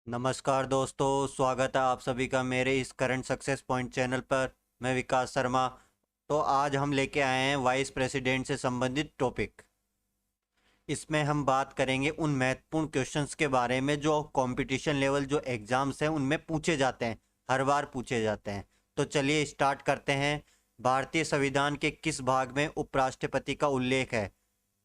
नमस्कार दोस्तों, स्वागत है आप सभी का मेरे इस करंट सक्सेस पॉइंट चैनल पर। मैं विकास शर्मा। तो आज हम लेके आए हैं वाइस प्रेसिडेंट से संबंधित टॉपिक। इसमें हम बात करेंगे उन महत्वपूर्ण क्वेश्चंस के बारे में जो कंपटीशन लेवल जो एग्जाम्स हैं उनमें पूछे जाते हैं, हर बार पूछे जाते हैं। तो चलिए स्टार्ट करते हैं। भारतीय संविधान के किस भाग में उपराष्ट्रपति का उल्लेख है?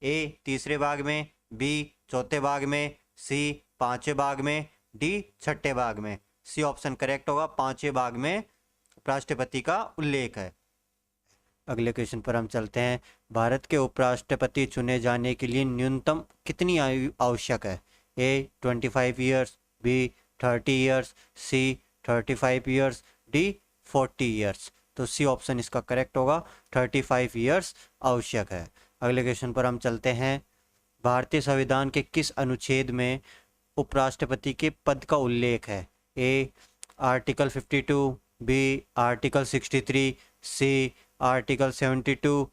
ए तीसरे भाग में, बी चौथे भाग में, सी पांचवें भाग में, डी छठे भाग में। सी ऑप्शन करेक्ट होगा, पांचवें भाग में उपराष्ट्रपति का उल्लेख है। अगले क्वेश्चन पर हम चलते हैं। भारत के उपराष्ट्रपति चुने जाने के लिए न्यूनतम कितनी आयु आवश्यक है? ए 25 ईयर्स, बी 30 ईयर्स, सी 35 ईयर्स, डी 40 ईयर्स। तो सी ऑप्शन इसका करेक्ट होगा, 35 ईयर्स आवश्यक है। अगले क्वेश्चन पर हम चलते हैं। भारतीय संविधान के किस अनुच्छेद में उपराष्ट्रपति के पद का उल्लेख है? A article 52, B article 63, C article 72,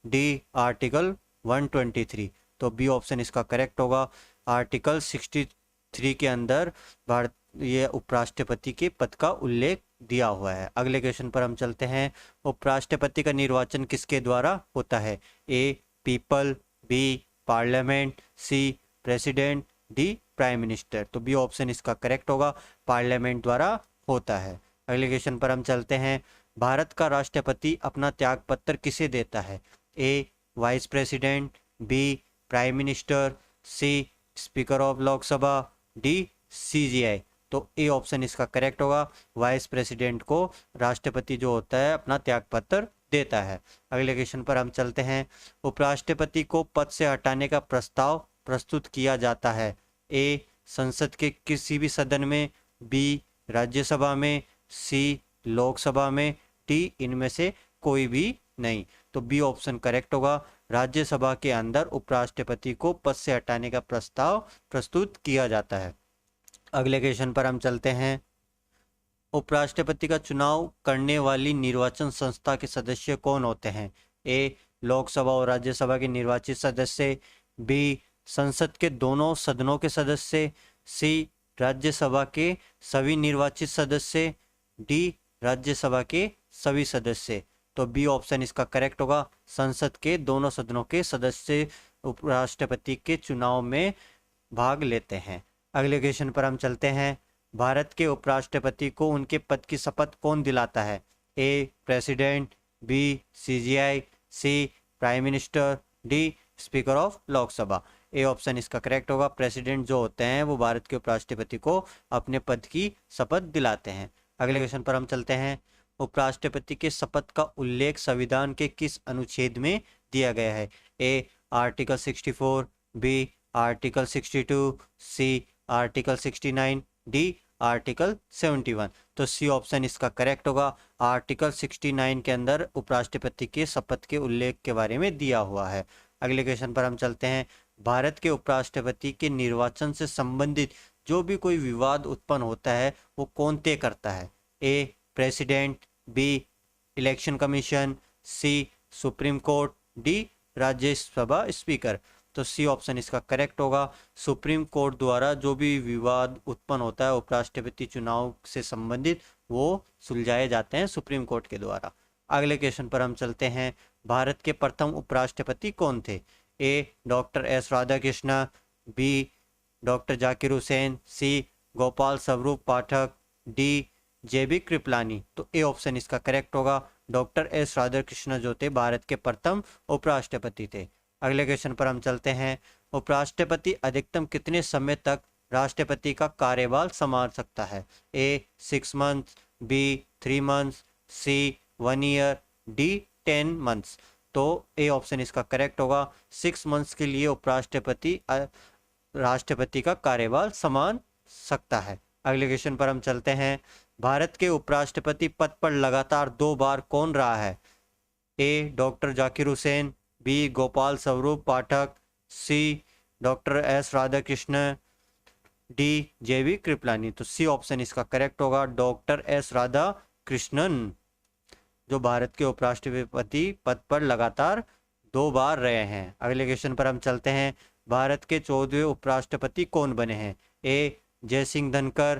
D article 123। तो बी ऑप्शन इसका करेक्ट होगा, आर्टिकल 63 के अंदर भारत ये उपराष्ट्रपति के पद का उल्लेख दिया हुआ है। अगले क्वेश्चन पर हम चलते हैं। उपराष्ट्रपति का निर्वाचन किसके द्वारा होता है? ए पीपल, बी पार्लियामेंट, सी प्रेसिडेंट, डी प्राइम मिनिस्टर। तो बी ऑप्शन इसका करेक्ट होगा, पार्लियामेंट द्वारा होता है। अगले क्वेश्चन पर हम चलते हैं। भारत का राष्ट्रपति अपना त्यागपत्र किसे देता है? A vice president, B prime minister, C speaker of Lok Sabha, D CGI. तो ए ऑप्शन इसका करेक्ट होगा, वाइस प्रेसिडेंट को राष्ट्रपति जो होता है अपना त्यागपत्र देता है। अगले क्वेश्चन पर हम चलते हैं। उपराष्ट्रपति को पद से हटाने का प्रस्ताव प्रस्तुत किया जाता है? ए संसद के किसी भी सदन में, बी राज्यसभा में, सी लोकसभा में, डी इनमें से कोई भी नहीं। तो बी ऑप्शन करेक्ट होगा, राज्यसभा के अंदर उपराष्ट्रपति को पद से हटाने का प्रस्ताव प्रस्तुत किया जाता है। अगले क्वेश्चन पर हम चलते हैं। उपराष्ट्रपति का चुनाव करने वाली निर्वाचन संस्था के सदस्य कौन होते हैं? ए लोकसभा और राज्यसभा के निर्वाचित सदस्य, बी संसद के दोनों सदनों के सदस्य, सी राज्यसभा के सभी निर्वाचित सदस्य, डी राज्यसभा के सभी सदस्य। तो बी ऑप्शन इसका करेक्ट होगा, संसद के दोनों सदनों के सदस्य उपराष्ट्रपति के चुनाव में भाग लेते हैं। अगले क्वेश्चन पर हम चलते हैं। भारत के उपराष्ट्रपति को उनके पद की शपथ कौन दिलाता है? A president, B CGI, C prime minister, D speaker of Lok Sabha. A option इसका करेक्ट होगा, प्रेसिडेंट जो होते हैं वो भारत के उपराष्ट्रपति को अपने पद की शपथ दिलाते हैं। अगले क्वेश्चन पर हम चलते हैं। उपराष्ट्रपति के शपथ का उल्लेख संविधान के किस अनुच्छेद में दिया गया है? A article 64, B article 62, C article 69, D article 71। तो सी ऑप्शन इसका करेक्ट होगा, आर्टिकल 69 के अंदर उपराष्ट्रपति के शपथ के उल्लेख के बारे में दिया हुआ है। अगले क्वेश्चन पर हम चलते हैं। भारत के उपराष्ट्रपति के निर्वाचन से संबंधित जो भी कोई विवाद उत्पन्न होता है वो कौन तय करता है? A president, B election commission, C supreme court, D Rajya Sabha speaker. तो सी ऑप्शन इसका करेक्ट होगा, सुप्रीम कोर्ट द्वारा जो भी विवाद उत्पन्न होता है उपराष्ट्रपति चुनाव से संबंधित वो सुलझाए जाते हैं सुप्रीम कोर्ट के द्वारा। अगले क्वेश्चन पर हम चलते हैं। भारत के प्रथम उपराष्ट्रपति कौन थे? A doctor S Radhakrishna, B doctor Zakir Hussain, C Gopal Swaroop Pathak, D JB Kripalani. तो ए ऑप्शन इसका करेक्ट होगा, डॉक्टर एस राधाकृष्ण जो थे भारत के प्रथम उपराष्ट्रपति थे। अगले क्वेश्चन पर हम चलते हैं। उपराष्ट्रपति अधिकतम कितने समय तक राष्ट्रपति का कार्यकाल संभाल सकता है? ए 6 मंथ्स, बी 3 मंथ्स, सी 1 ईयर, डी 10 मंथ्स। तो ए ऑप्शन इसका करेक्ट होगा, 6 मंथ्स के लिए उपराष्ट्रपति राष्ट्रपति का कार्यकाल संभाल सकता है। अगले क्वेश्चन पर हम चलते हैं। भारत के उपराष्ट्रपति पद पर लगातार 2 बार कौन रहा है? ए डॉक्टर जाकिर हुसैन, बी गोपाल स्वरूप पाठक, सी doctor S Radhakrishna, D JB Kripalani. तो सी ऑप्शन इसका करेक्ट होगा, डॉक्टर एस राधाकृष्णन जो भारत के उपराष्ट्रपति पद पर लगातार 2 बार रहे हैं। अगले क्वेश्चन पर हम चलते हैं। भारत के 14वें उपराष्ट्रपति कौन बने हैं? ए जय सिंह धनखड़,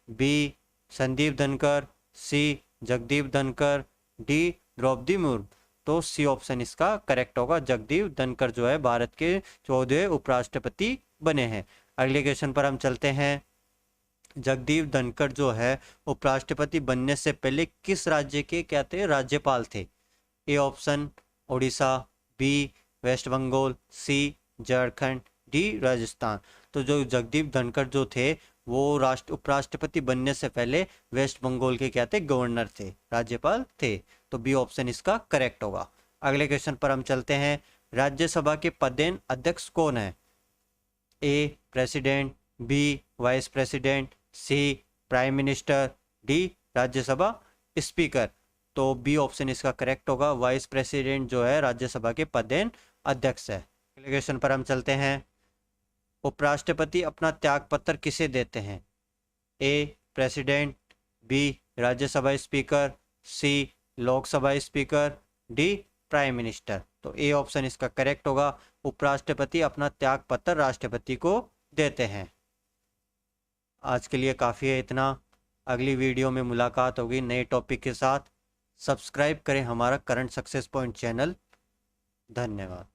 बी संदीप धनखड़, सी जगदीप धनखड़, डी द्रौपदी मुर्मू। तो सी ऑप्शन इसका करेक्ट होगा। जगदीप धनखड़ जो है भारत के 14वें उपराष्ट्रपति बने हैं। अगले क्वेश्चन पर हम चलते हैं। जगदीप धनखड़ जो है उपराष्ट्रपति बनने से पहले किस राज्य के क्या थे, राज्यपाल थे? A option Orissa, B West Bengal, C Jharkhand, D Rajasthan. तो जो जगदीप धनखड़ जो थे वो उपराष्ट्रपति बनने से पहले वेस्ट बंगाल के क्या थे, गवर्नर थे, राज्यपाल थे। तो बी ऑप्शन इसका करेक्ट होगा। अगले क्वेश्चन पर हम चलते हैं। राज्यसभा के पदेन अध्यक्ष कौन है? A president, B vice president, C prime minister, D Rajya Sabha speaker. तो बी ऑप्शन इसका करेक्ट होगा। वाइस प्रेसिडेंट जो है राज्यसभा के पदेन अध्यक्ष है। अगले क्वेश्चन पर हम चलते हैं। उपराष्ट्रपति अपना त्याग पत्र किसे देते हैं? A president, B Rajya Sabha speaker, C Lok Sabha speaker, D prime minister. तो ए ऑप्शन इसका करेक्ट होगा। उपराष्ट्रपति अपना त्याग पत्र राष्ट्रपति को देते हैं। आज के लिए काफ़ी है इतना। अगली वीडियो में मुलाकात होगी नए टॉपिक के साथ। सब्सक्राइब करें हमारा करंट सक्सेस पॉइंट चैनल। धन्यवाद।